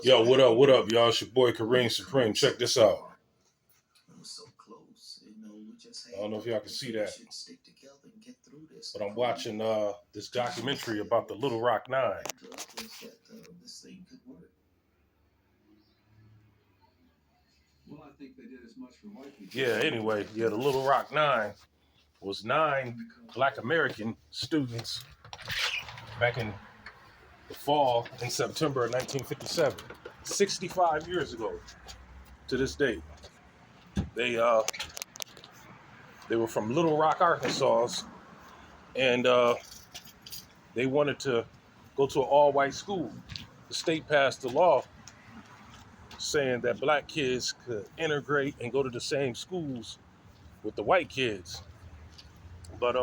Yo, what up, y'all? It's your boy Kareem Supreme. Check this out. I don't know if y'all can see that, but I'm watching this documentary about the Little Rock Nine. Yeah, anyway, the Little Rock Nine was 9 Black American students back in the fall in September of 1957, 65 years ago to this date. They were from Little Rock, Arkansas, and they wanted to go to an all-white school. The state passed a law saying that black kids could integrate and go to the same schools with the white kids. But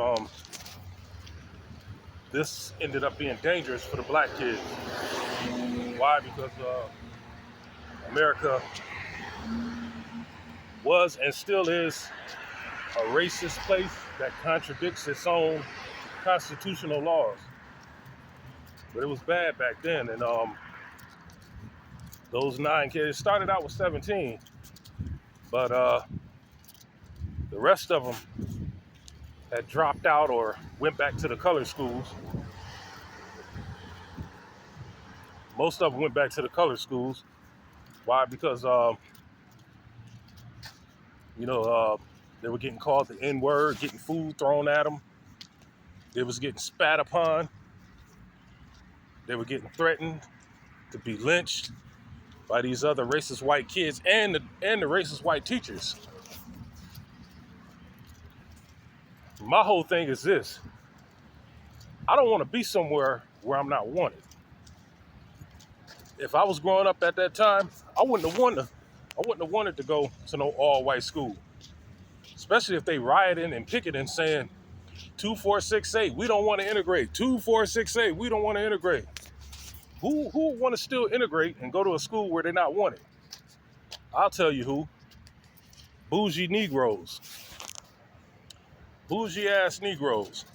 this ended up being dangerous for the black kids. Why? Because America was and still is a racist place that contradicts its own constitutional laws. But it was bad back then, and those 9 kids started out with 17, but the rest of them had dropped out or went back to the colored schools. Most of them went back to the colored schools. Why? Because they were getting called the N-word, getting food thrown at them. They was getting spat upon. They were getting threatened to be lynched by these other racist white kids and the racist white teachers. My whole thing is this: I don't want to be somewhere where I'm not wanted. If I was growing up at that time, I wouldn't have wanted to go to no all-white school. Especially if they rioting and picketing saying 2468, we don't want to integrate. 2468, we don't want to integrate. Who would want to still integrate and go to a school where they're not wanted? I'll tell you who. Bougie Negroes. Bougie ass Negroes.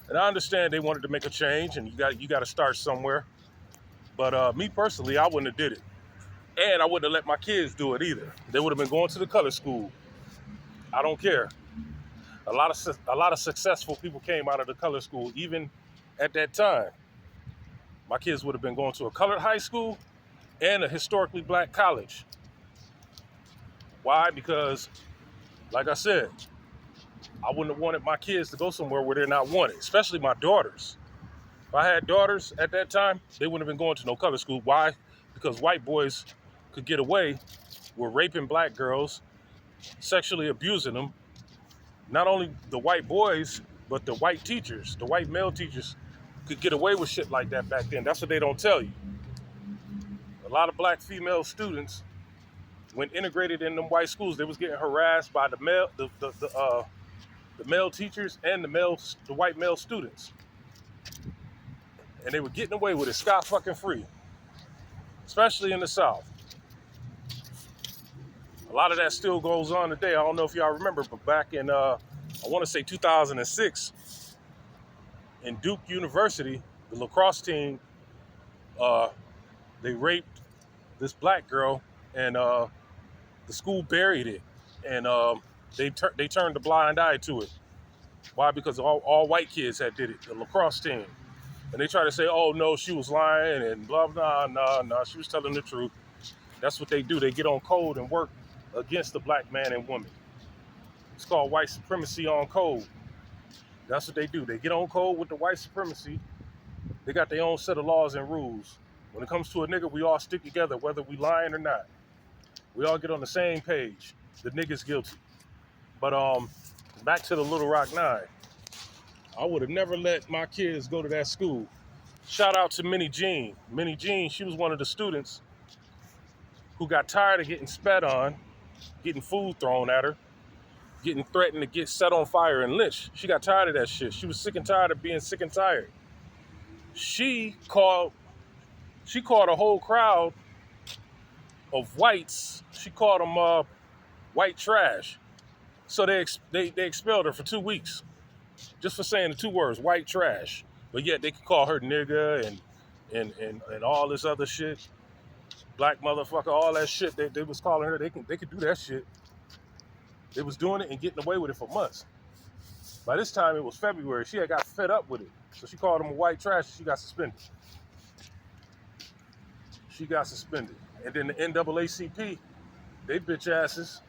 And I understand they wanted to make a change, and you got to start somewhere. But me personally, I wouldn't have did it. And I wouldn't have let my kids do it either. They would have been going to the color school. I don't care. A lot of successful people came out of the color school, even at that time. My kids would have been going to a colored high school and a historically black college. Why? Because, like I said, I wouldn't have wanted my kids to go somewhere where they're not wanted, especially my daughters. If I had daughters at that time, they wouldn't have been going to no color school. Why? Because white boys could get away with raping black girls, sexually abusing them. Not only the white boys, but the white teachers, the white male teachers could get away with shit like that back then. That's what they don't tell you. A lot of black female students, when integrated in them white schools, they was getting harassed by the male teachers and the white male students. And they were getting away with it scot-fucking-free, especially in the South. A lot of that still goes on today. I don't know if y'all remember, but back in, I want to say 2006, in Duke University, the lacrosse team, they raped this black girl, and the school buried it, and they turned a blind eye to it. Why? Because all white kids had did it, the lacrosse team. And they try to say, oh, no, she was lying and blah, blah, nah, she was telling the truth. That's what they do. They get on code and work against the black man and woman. It's called white supremacy on code. That's what they do. They get on code with the white supremacy. They got their own set of laws and rules. When it comes to a nigga, we all stick together, whether we lying or not. We all get on the same page. The nigga's guilty. But back to the Little Rock Nine. I would have never let my kids go to that school. Shout out to Minnie Jean. Minnie Jean, she was one of the students who got tired of getting spat on, getting food thrown at her, getting threatened to get set on fire and lynched. She got tired of that shit. She was sick and tired of being sick and tired. She called a whole crowd of whites. She called them white trash. So they expelled her for 2 weeks. Just for saying the 2 words, white trash. But yet they could call her nigga and all this other shit. black motherfucker, all that shit they was calling her. They could do that shit. They was doing it and getting away with it for months. By this time, it was February. She had got fed up with it. So she called them a white trash and she got suspended. And then the NAACP, they bitch asses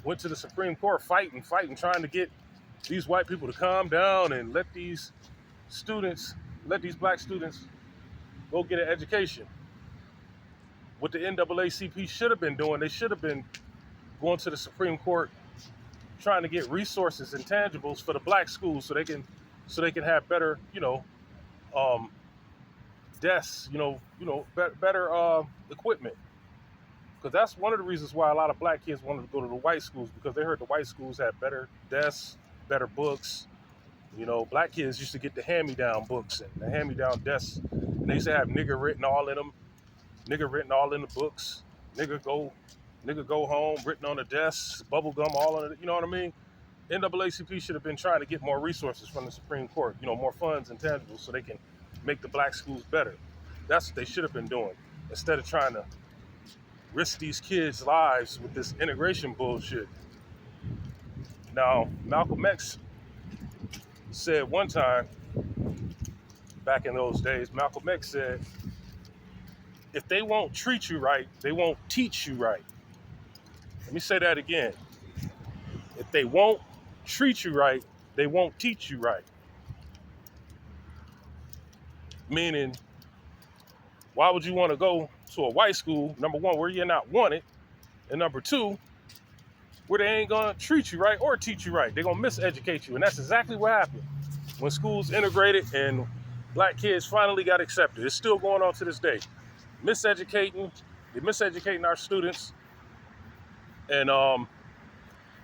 went to the Supreme Court fighting, trying to get these white people to calm down and let these black students go get an education. What the NAACP should have been doing, they should have been going to the Supreme Court trying to get resources and tangibles for the black schools so they can have better, desks, better equipment. Because that's one of the reasons why a lot of black kids wanted to go to the white schools, because they heard the white schools had better desks, better books. Black kids used to get the hand-me-down books and the hand-me-down desks. And they used to have nigger written all in them. Nigger written all in the books. Nigga go home, written on the desk, bubble gum all on it. You know what I mean? NAACP should have been trying to get more resources from the Supreme Court, more funds and tangibles so they can make the black schools better. That's what they should have been doing, instead of trying to risk these kids' lives with this integration bullshit. Now, Malcolm X said one time, back in those days, Malcolm X said, if they won't treat you right, they won't teach you right. Let me say that again. If they won't treat you right, they won't teach you right. Meaning, why would you want to go to a white school, number one, where you're not wanted, and number two, where they ain't going to treat you right or teach you right? They're going to miseducate you. And that's exactly what happened when schools integrated and black kids finally got accepted. It's still going on to this day. They're miseducating our students, and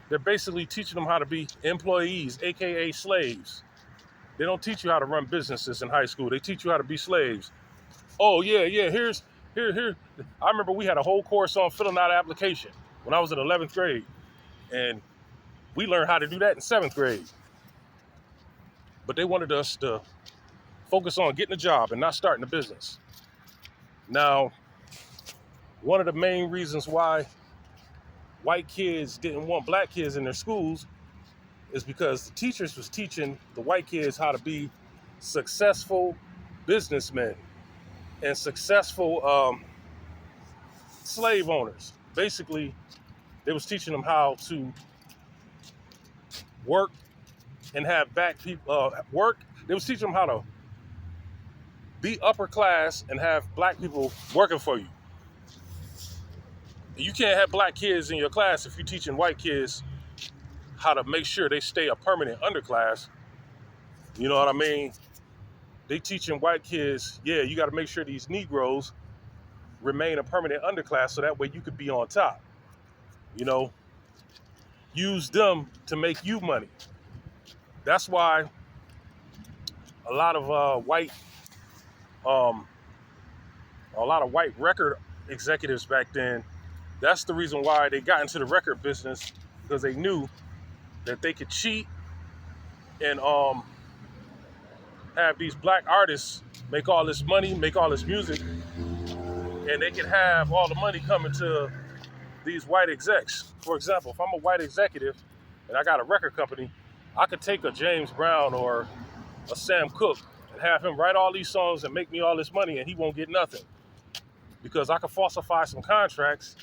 they're basically teaching them how to be employees, aka slaves. They don't teach you how to run businesses in high school. They teach you how to be slaves. Oh yeah. Here. I remember we had a whole course on filling out an application when I was in 11th grade, and we learned how to do that in 7th grade. But they wanted us to focus on getting a job and not starting a business. Now, one of the main reasons why white kids didn't want black kids in their schools is because the teachers was teaching the white kids how to be successful businessmen and successful slave owners. Basically, they was teaching them how to work and have black people work. They was teaching them how to be upper class and have black people working for you. You can't have black kids in your class if you're teaching white kids how to make sure they stay a permanent underclass. You know what I mean? They teaching white kids, you got to make sure these Negroes remain a permanent underclass so that way you could be on top. Use them to make you money. That's why a lot of white record executives back then, that's the reason why they got into the record business, because they knew that they could cheat and have these black artists make all this money, make all this music, and they could have all the money coming to these white execs. For example, if I'm a white executive and I got a record company, I could take a James Brown or a Sam Cooke and have him write all these songs and make me all this money, and he won't get nothing. Because I could falsify some contracts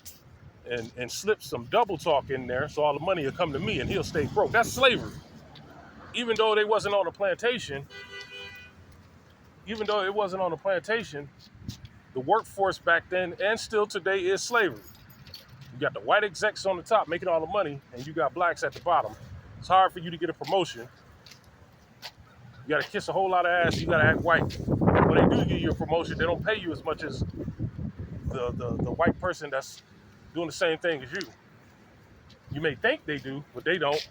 and slip some double talk in there so all the money will come to me and he'll stay broke. That's slavery. Even though they wasn't on a plantation, the workforce back then and still today is slavery. You got the white execs on the top making all the money, and you got blacks at the bottom. It's hard for you to get a promotion. You got to kiss a whole lot of ass. You got to act white. When they do give you a promotion, they don't pay you as much as the white person that's doing the same thing as you. You may think they do, but they don't.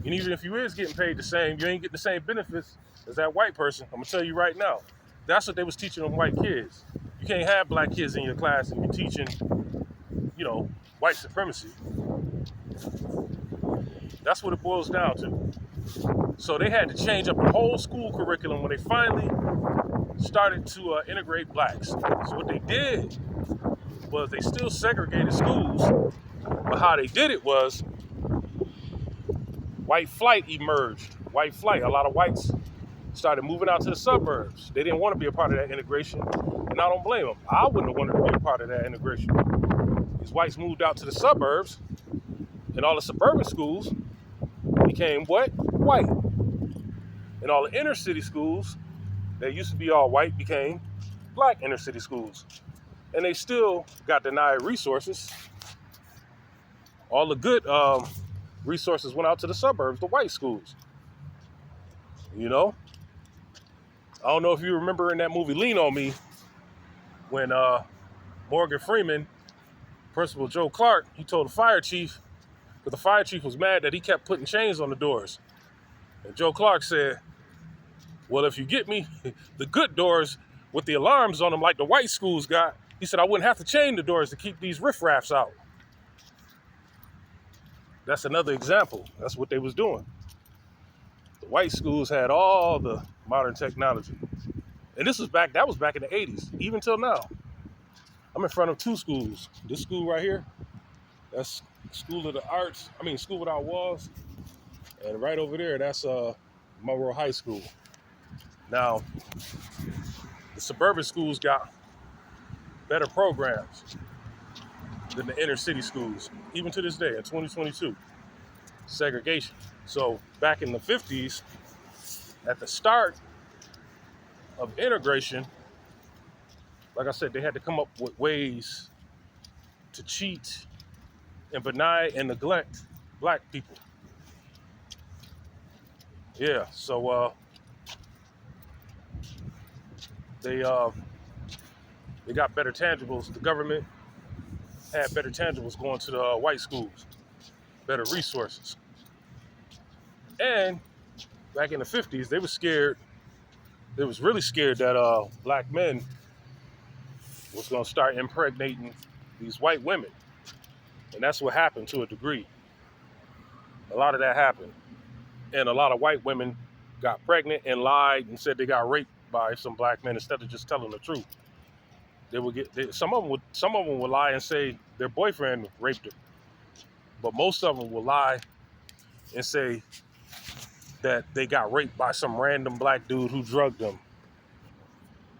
And even if you is getting paid the same, you ain't getting the same benefits as that white person. I'm gonna tell you right now. That's what they was teaching them white kids. You can't have black kids in your class and you're teaching, white supremacy. That's what it boils down to. So they had to change up the whole school curriculum when they finally started to integrate blacks. So what they did was they still segregated schools, but how they did it was white flight emerged. White flight, a lot of whites started moving out to the suburbs. They didn't want to be a part of that integration, and I don't blame them. I wouldn't have wanted to be a part of that integration. These whites moved out to the suburbs, and all the suburban schools became what? White. And all the inner city schools that used to be all white became black inner city schools. And they still got denied resources. All the good resources went out to the suburbs, the white schools. You know? I don't know if you remember in that movie Lean on Me, when Morgan Freeman, Principal Joe Clark, he told the fire chief, because the fire chief was mad that he kept putting chains on the doors. And Joe Clark said, well, if you get me the good doors with the alarms on them like the white schools got, he said I wouldn't have to chain the doors to keep these riffraffs out. That's another example. That's what they was doing. The white schools had all the modern technology. And that was back in the 80s, even till now. I'm in front of two schools. This school right here, that's School of the Arts, School Without Walls. And right over there, that's Monroe High School. Now, the suburban schools got better programs than the inner city schools, even to this day in 2022. Segregation. So back in the 50s, at the start of integration, like I said, they had to come up with ways to cheat and deny and neglect black people. Yeah, so they got better tangibles. The government had better tangibles going to the white schools, better resources. And back in the 50s, they were scared. They was really scared that black men was going to start impregnating these white women. And that's what happened to a degree. A lot of that happened. And a lot of white women got pregnant and lied and said they got raped by some black men instead of just telling the truth. Some of them would lie and say their boyfriend raped them. But most of them will lie and say that they got raped by some random black dude who drugged them.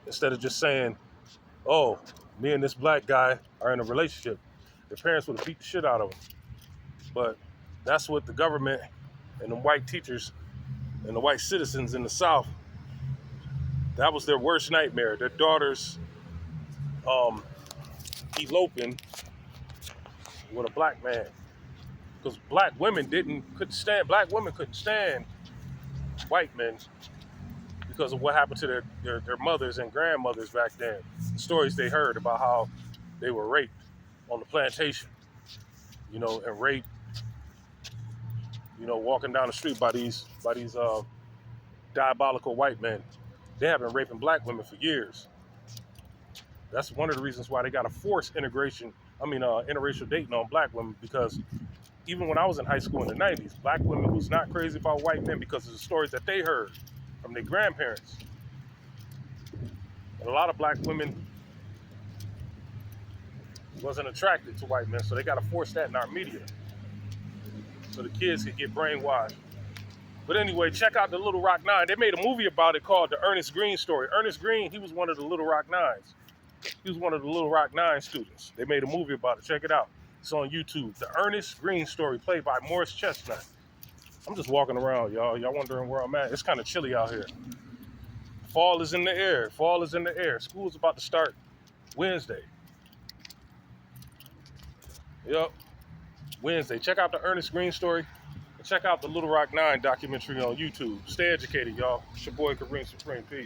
Instead of just saying, oh, me and this black guy are in a relationship. Their parents would have beat the shit out of them. But that's what the government and the white teachers and the white citizens in the South, that was their worst nightmare. Their daughters eloping with a black man. Because black women couldn't stand white men because of what happened to their mothers and grandmothers back then. The stories they heard about how they were raped on the plantation, and raped, walking down the street by these diabolical white men. They have been raping black women for years. That's one of the reasons why they got to force interracial dating on black women, because even when I was in high school in the 90s, black women was not crazy about white men because of the stories that they heard from their grandparents. And a lot of black women wasn't attracted to white men, so they got to force that in our media so the kids could get brainwashed. But anyway, check out the Little Rock Nine. They made a movie about it called The Ernest Green Story. Ernest Green, he was one of the Little Rock Nines. He was one of the Little Rock Nine students. They made a movie about it. Check it out. It's on YouTube. The Ernest Green Story, played by Morris Chestnut. I'm just walking around, y'all. Y'all wondering where I'm at? It's kind of chilly out here. Fall is in the air. Fall is in the air. School's about to start Wednesday. Yep. Wednesday. Check out the Ernest Green Story. And check out the Little Rock 9 documentary on YouTube. Stay educated, y'all. It's your boy, Kareem Supreme. Peace.